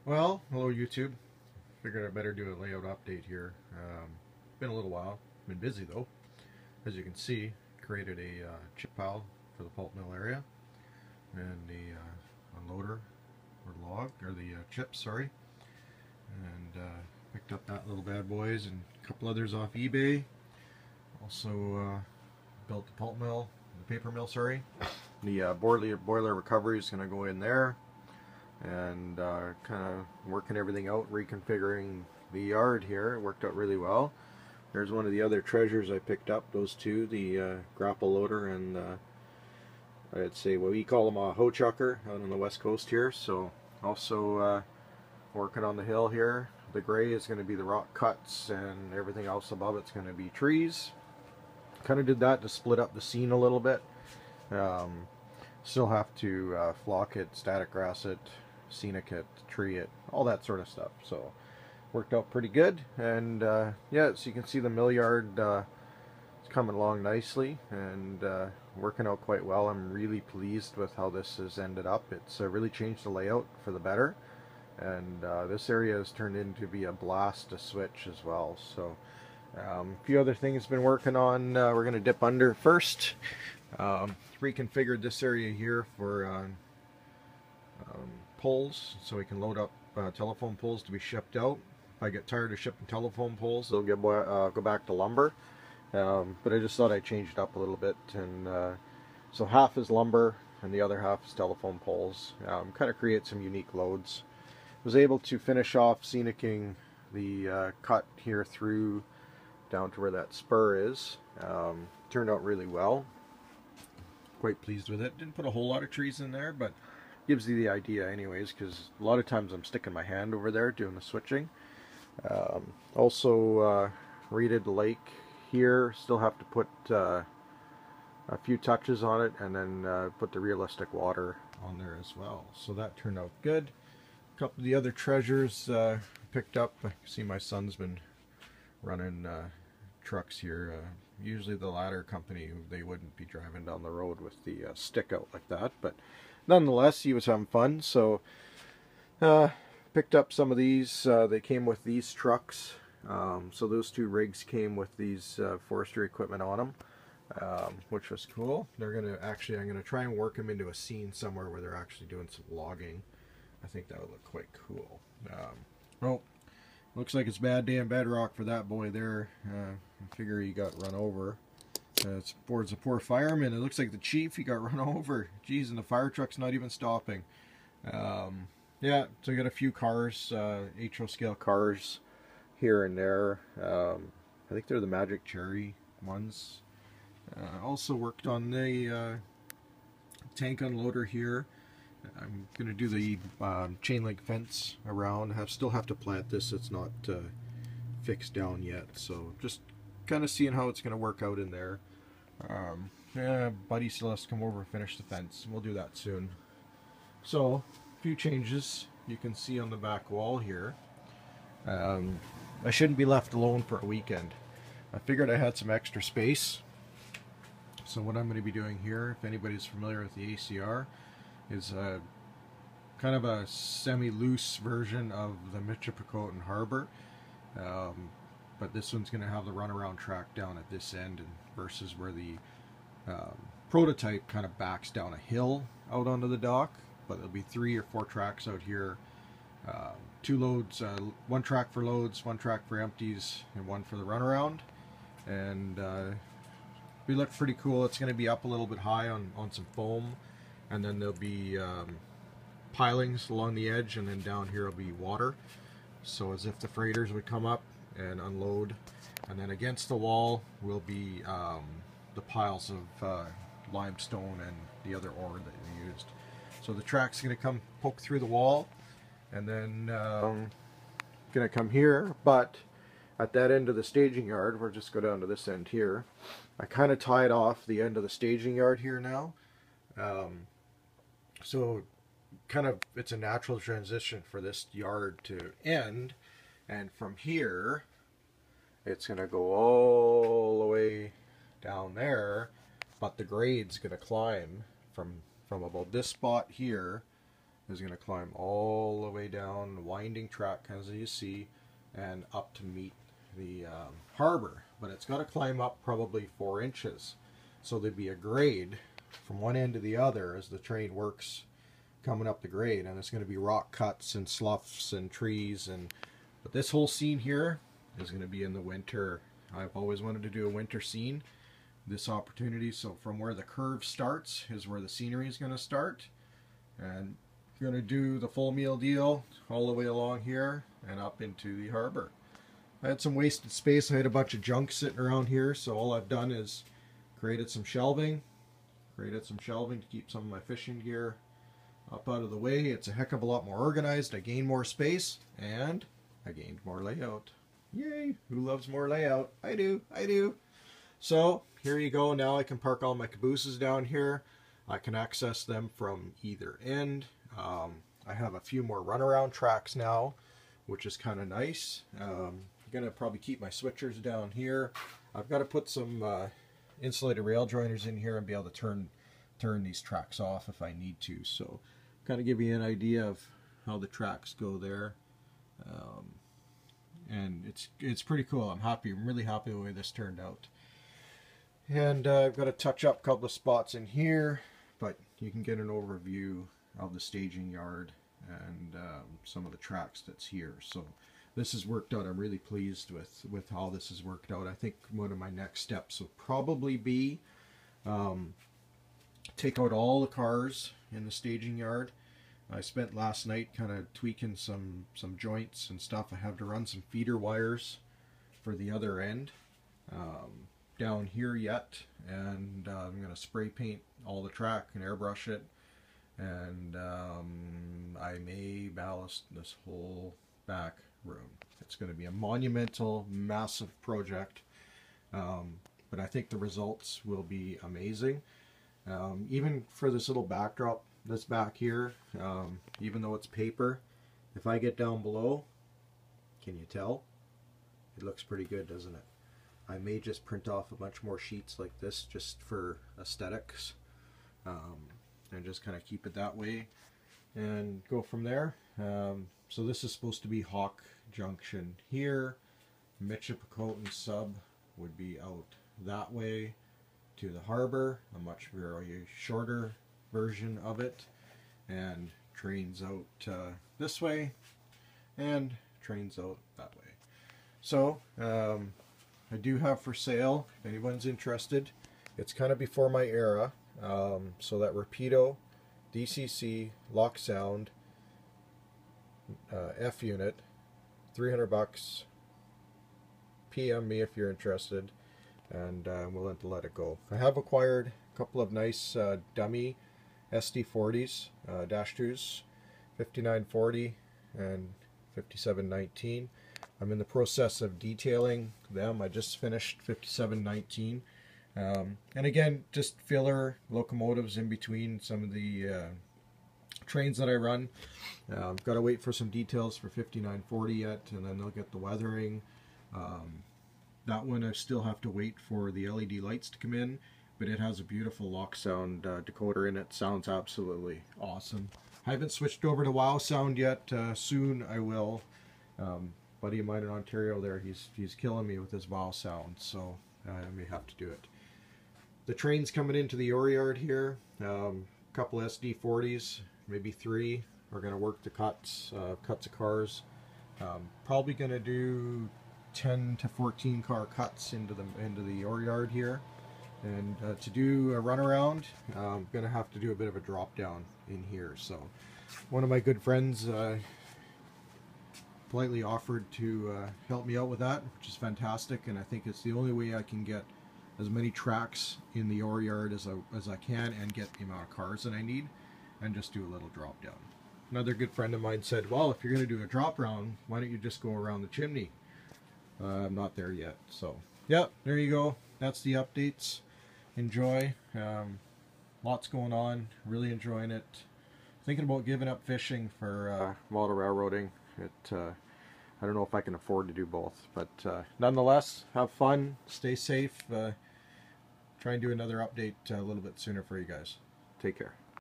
Well, hello YouTube. Figured I better do a layout update here. Been a little while. Been busy though. As you can see, created a chip pile for the pulp mill area and the unloader or log or the chips, sorry. And picked up that little bad boys and a couple others off eBay. Also built the pulp mill, the paper mill, sorry. The boiler recovery is going to go in there. And kind of working everything out, reconfiguring the yard here. It worked out really well. There's one of the other treasures I picked up, those two, the grapple loader and I'd say what we call them a hoe chucker out on the west coast here. So also working on the hill here. The gray is going to be the rock cuts and everything else above it's going to be trees. Kind of did that to split up the scene a little bit. Still have to flock it, static grass it, scenic it, tree it, all that sort of stuff. So worked out pretty good. And yeah, so you can see the mill yard is coming along nicely and working out quite well. I'm really pleased with how this has ended up. It's really changed the layout for the better, and this area has turned into be a blast to switch as well. So a few other things been working on. We're going to dip under first. Reconfigured this area here for poles, so we can load up telephone poles to be shipped out. If I get tired of shipping telephone poles, they'll go back to lumber. But I just thought I'd change it up a little bit, and so half is lumber and the other half is telephone poles. Kind of create some unique loads. Was able to finish off scenicking the cut here through down to where that spur is. Turned out really well. Quite pleased with it. Didn't put a whole lot of trees in there, but gives you the idea anyways, because a lot of times I'm sticking my hand over there doing the switching. Also redid the lake here. Still have to put a few touches on it, and then put the realistic water on there as well. So that turned out good. A couple of the other treasures picked up. I see my son's been running trucks here. Usually the ladder company, they wouldn't be driving down the road with the stick out like that, but nonetheless he was having fun. So picked up some of these. They came with these trucks, so those two rigs came with these forestry equipment on them, which was cool. They're gonna actually, I'm gonna try and work them into a scene somewhere where they're actually doing some logging. I think that would look quite cool. Well, looks like it's bad day in bedrock for that boy there. I figure he got run over. It's towards a poor fireman. It looks like the chief, he got run over. Geez, and the fire truck's not even stopping. Yeah, so I got a few cars, HO scale cars here and there. I think they're the Magic Cherry ones. Also worked on the tank unloader here. I'm going to do the chain link fence around. Still have to plant this. It's not fixed down yet, so just kind of seeing how it's going to work out in there. Yeah, Buddy still has to come over and finish the fence. We'll do that soon. So, a few changes you can see on the back wall here. I shouldn't be left alone for a weekend. I figured I had some extra space. So what I'm going to be doing here, if anybody's familiar with the ACR, is kind of a semi-loose version of the Michipicoten Harbor, but this one's going to have the runaround track down at this end, and versus where the prototype kind of backs down a hill out onto the dock. But there'll be 3 or 4 tracks out here, 2 loads, 1 track for loads, 1 track for empties, and 1 for the runaround. And we look pretty cool. It's going to be up a little bit high on some foam. And then there'll be pilings along the edge, and then down here will be water. So as if the freighters would come up and unload. And then against the wall will be the piles of limestone and the other ore that we used. So the track's going to come poke through the wall, and then going to come here. But at that end of the staging yard, we'll just go down to this end here. I kind of tied off the end of the staging yard here now. So kind of it's a natural transition for this yard to end, and from here it's going to go all the way down there, but the grade's going to climb from about this spot here is going to climb all the way down the winding track, as you see, and up to meet the harbor. But it's got to climb up probably 4 inches. So there'd be a grade from one end to the other as the train works coming up the grade, and it's going to be rock cuts and sloughs and trees. But this whole scene here is going to be in the winter. I've always wanted to do a winter scene. This opportunity, so from where the curve starts is where the scenery is going to start, and going to do the full meal deal all the way along here and up into the harbor. I had some wasted space. I had a bunch of junk sitting around here, so all I've done is created some shelving to keep some of my fishing gear up out of the way. It's a heck of a lot more organized. I gained more space and I gained more layout. Yay! Who loves more layout? I do. So here you go. Now I can park all my cabooses down here. I can access them from either end. I have a few more runaround tracks now, which is kind of nice. I'm gonna probably keep my switchers down here. I've got to put some insulated rail joiners in here and be able to turn these tracks off if I need to. So kind of give you an idea of how the tracks go there. And it's pretty cool. I'm really happy the way this turned out. And I've got to touch up a couple of spots in here, but you can get an overview of the staging yard and some of the tracks that's here. So this has worked out. I'm really pleased with how this has worked out. I think one of my next steps will probably be take out all the cars in the staging yard. I spent last night kind of tweaking some joints and stuff. I have to run some feeder wires for the other end down here yet, and I'm going to spray paint all the track and airbrush it, and I may ballast this whole back room. It's going to be a monumental, massive project, but I think the results will be amazing. Even for this little backdrop that's back here, even though it's paper, if I get down below, can you tell? It looks pretty good, doesn't it? I may just print off a bunch more sheets like this just for aesthetics, and just kind of keep it that way and go from there. So this is supposed to be Hawk Junction here. Michipicoten sub would be out that way to the harbor, a much very shorter version of it, and trains out this way and trains out that way. So I do have for sale, if anyone's interested, it's kind of before my era, so that Rapido DCC lock sound F unit, $300. PM me if you're interested, and I'm willing to let it go. I have acquired a couple of nice dummy SD40s, dash 2s, 5940 and 5719. I'm in the process of detailing them. I just finished 5719. And again, just filler locomotives in between some of the trains that I run. I've got to wait for some details for 5940 yet, and then they'll get the weathering. That one I still have to wait for the LED lights to come in, but it has a beautiful lock sound decoder in it. Sounds absolutely awesome. I haven't switched over to wow sound yet. Soon I will. Buddy of mine in Ontario there, he's killing me with his wow sound, so I may have to do it. The train's coming into the ore yard here. Couple SD40s, maybe 3. We're going to work the cuts of cars. Probably going to do 10 to 14 car cuts into the ore yard here. And to do a runaround, I'm going to have to do a bit of a drop down in here. So one of my good friends politely offered to help me out with that, which is fantastic, and I think it's the only way I can get as many tracks in the ore yard as I can and get the amount of cars that I need, and just do a little drop down. Another good friend of mine said, well, if you're going to do a drop round, why don't you just go around the chimney? I'm not there yet, so yeah, there you go. That's the updates. Enjoy. Lots going on. Really enjoying it. Thinking about giving up fishing for model railroading. I don't know if I can afford to do both, but nonetheless, have fun, stay safe. Try and do another update a little bit sooner for you guys. Take care.